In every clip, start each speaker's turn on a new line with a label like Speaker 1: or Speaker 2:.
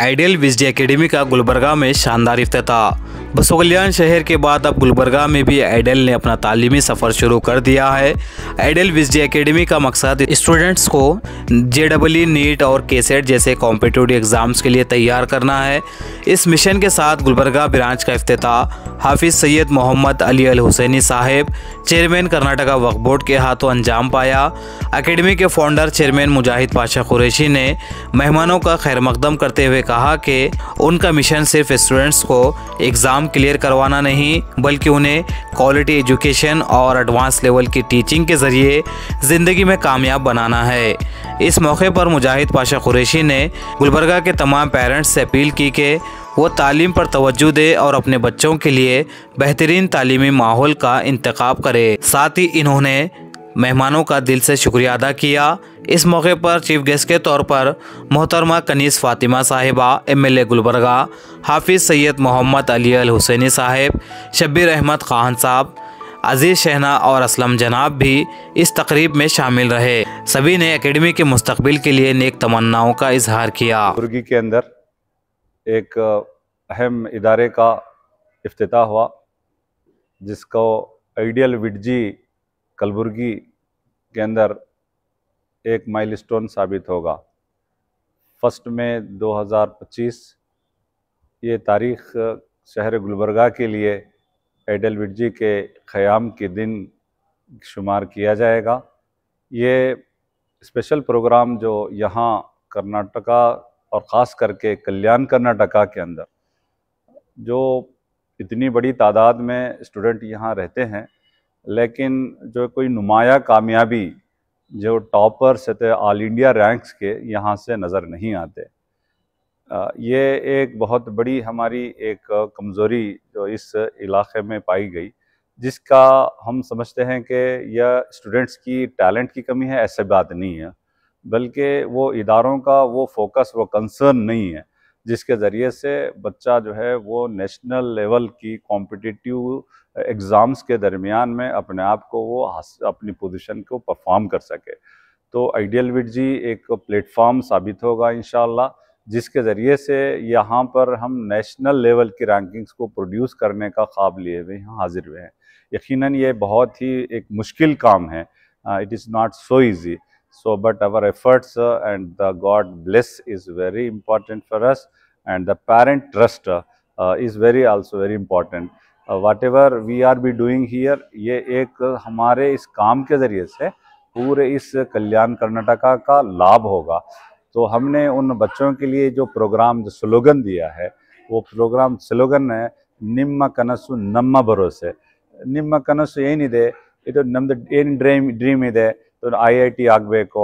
Speaker 1: Ideal विजय academy का गुलबर्गा में शानदार इफ्तिताह। बसों कल्याण शहर के बाद अब गुलबर्गा में भी आइडियल ने अपना तालीमी सफ़र शुरू कर दिया है। आइडियल विजय एकेडमी का मकसद स्टूडेंट्स को JEE, नीट और KCET जैसे कॉम्पिटिटिव एग्ज़ाम्स के लिए तैयार करना है। इस मिशन के साथ गुलबर्गा ब्रांच का इफ्तिताह हाफिज़ सैयद मोहम्मद अली अल हुसैनी साहिब, चेयरमैन कर्नाटका वक्फ बोर्ड के हाथों अंजाम पाया। एकेडमी के फाउंडर चेयरमैन मुजाहिद पाशा कुरैशी ने मेहमानों का खैर मकदम करते हुए कहा कि उनका मिशन सिर्फ स्टूडेंट्स को एग्ज़ाम क्लियर करवाना नहीं, बल्कि उन्हें क्वालिटी एजुकेशन और एडवांस लेवल की टीचिंग के ज़रिए ज़िंदगी में कामयाब बनाना है। इस मौके पर मुजाहिद पाशा कुरैशी ने गुलबर्गा के तमाम पेरेंट्स से अपील की कि वो तालीम पर तवज्जो दे और अपने बच्चों के लिए बेहतरीन तालीमी माहौल का इंतखाब करे। साथ ही इन्होंने मेहमानों का दिल से शुक्रिया अदा किया। इस मौके पर चीफ गेस्ट के तौर पर मोहतरमा कनीस फातिमा साहिबा, MLA गुलबर्गा, हाफिज़ सैयद मोहम्मद अली अल हुसैनी साहिब, शब्बीर अहमद खान साहब, अजीज़ शहना और असलम जनाब भी इस तकरीब में शामिल रहे। सभी ने एकेडमी के मुस्तकबिल के लिए नेक तमन्नाओं का इजहार किया।
Speaker 2: कलबुर्गी के अंदर एक अहम इदारे का इफ्तिताह हुआ, जिसको आइडियल विडजी कलबुर्गी के अंदर एक माइलस्टोन साबित होगा। 1 मई 2025 ये तारीख़ शहर गुलबर्गा के लिए आइडियल विडजी के क़याम के दिन शुमार किया जाएगा। ये स्पेशल प्रोग्राम जो यहाँ कर्नाटका और ख़ास करके कल्याण कर्नाटका के अंदर जो इतनी बड़ी तादाद में स्टूडेंट यहाँ रहते हैं, लेकिन जो कोई नुमाया कामयाबी जो टॉपर्स थे ऑल इंडिया रैंक्स के, यहाँ से नज़र नहीं आते। ये एक बहुत बड़ी हमारी एक कमज़ोरी जो इस इलाक़े में पाई गई, जिसका हम समझते हैं कि यह स्टूडेंट्स की टैलेंट की कमी है। ऐसे बात नहीं है, बल्कि वो इदारों का वो फोकस, वो कंसर्न नहीं है, जिसके ज़रिए से बच्चा जो है वो नेशनल लेवल की कॉम्पिटिटिव एग्ज़ाम्स के दरमियान में अपने आप को वो अपनी पोजीशन को परफॉर्म कर सके। तो आइडियल विडजी एक प्लेटफॉर्म साबित होगा इंशाअल्लाह, जिसके ज़रिए से यहाँ पर हम नेशनल लेवल की रैंकिंग्स को प्रोड्यूस करने का ख्वाब लिए हुए यहाँ हाजिर हुए हैं। यकीनन ये बहुत ही एक मुश्किल काम है। It is not so easy, so but our efforts and the God bless is very important for us, and the parent trust is also very important. Whatever we are be doing here, ये एक हमारे इस काम के ज़रिए से पूरे इस कल्याण कर्नाटका का लाभ होगा। तो हमने उन बच्चों के लिए जो प्रोग्राम, जो स्लोगन दिया है, वो प्रोग्राम स्लोगन है निम्म कनसु नम्म भरोसे। निम्म कनसु ಏನಿದೆ, ಇದು ನಮ್ಮದು ಏನು ಡ್ರೀಮ್ ಇದೆ, IIT ಆಗಬೇಕು,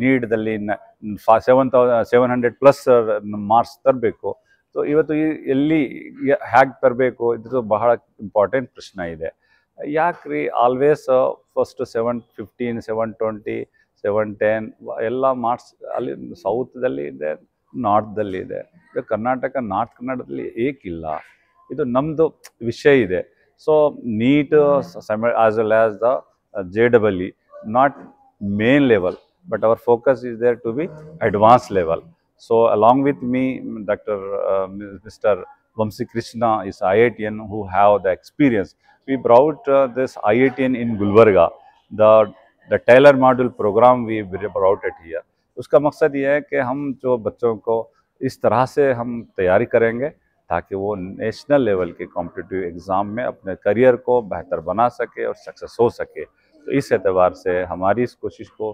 Speaker 2: ನೀಟ್ದಲ್ಲಿ 700+ ಮಾರ್ಕ್ಸ್ ತರಬೇಕು. ಸೊ ಇವತ್ತು ಎಲ್ಲಿ ಹೇಗೆ ತರಬೇಕು, ಇದು ಬಹಳ ಇಂಪಾರ್ಟೆಂಟ್ ಪ್ರಶ್ನೆ ಇದೆ. ಯಾಕ್ರಿ ಆಲ್ವೇಸ್ ಫಸ್ಟ್ 715, 720, 710 ಎಲ್ಲ ಮಾರ್ಕ್ಸ್ ಅಲ್ಲಿ ಸೌತ್ದಲ್ಲಿ ಇದೆ, ನಾರ್ತ್ದಲ್ಲಿ ಇದೆ. ಕರ್ನಾಟಕ, ನಾರ್ತ್ ಕರ್ನಾಟಕದಲ್ಲಿ ಏಕಿಲ್ಲ. ಇದು ನಮ್ಮದು ವಿಷಯ ಇದೆ. So NEET as well as the JEE, not main level, but our focus is there to be advanced level. So along with me, Mr. Vamsi Krishna is IITian who have the experience. We brought this IITian in Gulbarga, the Taylor module program we brought it here. उसका मकसद ये है कि हम जो बच्चों को इस तरह से हम तैयारी करेंगे ताकि वो नेशनल लेवल के कॉम्पिटिटिव एग्ज़ाम में अपने करियर को बेहतर बना सके और सक्सेस हो सके। तो इस एतबार से हमारी इस कोशिश को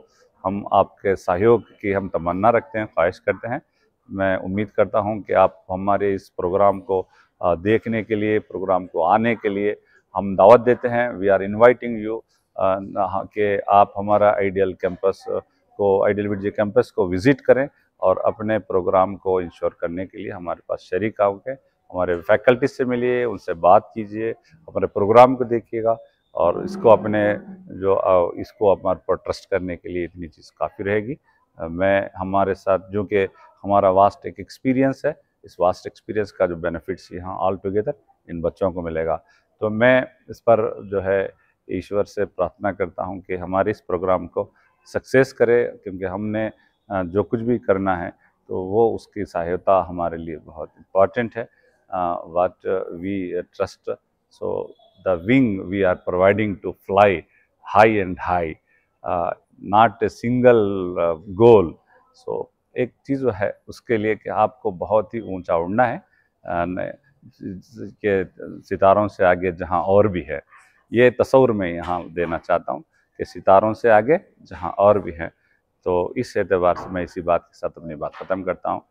Speaker 2: हम आपके सहयोग की हम तमन्ना रखते हैं, ख्वाहिश करते हैं। मैं उम्मीद करता हूं कि आप हमारे इस प्रोग्राम को देखने के लिए, प्रोग्राम को आने के लिए हम दावत देते हैं। वी आर इनवाइटिंग यू कि आप हमारा आइडियल विडजी कैंपस को विज़िट करें और अपने प्रोग्राम को इंश्योर करने के लिए हमारे पास शरीक आओगे। हमारे फैकल्टी से मिलिए, उनसे बात कीजिए, हमारे प्रोग्राम को देखिएगा और इसको इसको हमारे पर ट्रस्ट करने के लिए इतनी चीज़ काफ़ी रहेगी। मैं हमारे साथ जो कि हमारा वास्ट एक एक्सपीरियंस है, इस वास्ट एक्सपीरियंस का जो बेनिफिट्स यहाँ ऑल टुगेदर इन बच्चों को मिलेगा। तो मैं इस पर जो है ईश्वर से प्रार्थना करता हूँ कि हमारे इस प्रोग्राम को सक्सेस करे, क्योंकि हमने जो कुछ भी करना है तो वो उसकी सहायता हमारे लिए बहुत इम्पॉर्टेंट है। What we trust, so the wing we are providing to fly high and high, not a single goal. So एक चीज़ है उसके लिए कि आपको बहुत ही ऊंचा उड़ना है कि सितारों से आगे जहां और भी है। ये तस्वीर मैं यहाँ देना चाहता हूँ कि सितारों से आगे जहां और भी हैं। तो इस एतबार से मैं इसी बात के साथ अपनी बात ख़त्म करता हूँ।